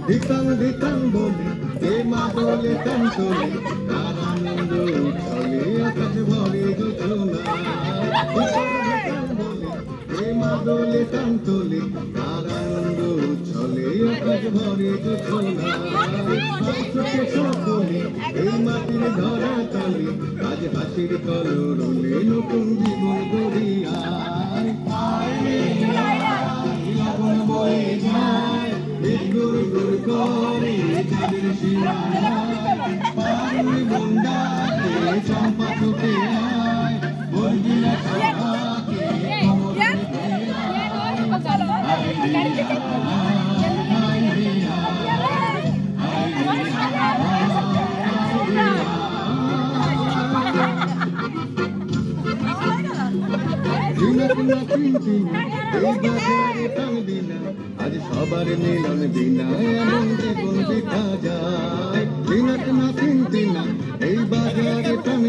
ধিকাং ধিকাং বলে এ মা বলে কান তোলে তার আনন্দ চলে আকাশ ভরে জোছনা। ধিকাং ধিকাং বলে এ মা বলে কান তোলে তার আনন্দ চলে আকাশ ভরে জোছনা। চোখে সকলে এই মাটির ধরা তলে আজ হাসির কলরলে নতুন জীবন গড়িয়ায়। আগুন বয়ে যায় গুড় গুড় করে চাঁদের সীমানায় পারুই বন্ডাকে চম্পা চোখে আয় বন্দিনা সভাকে আজ সবার মিলন বিনা এমন জীবন দেখা যায়। দিনাত না চিন্তি না এই বাজারে টান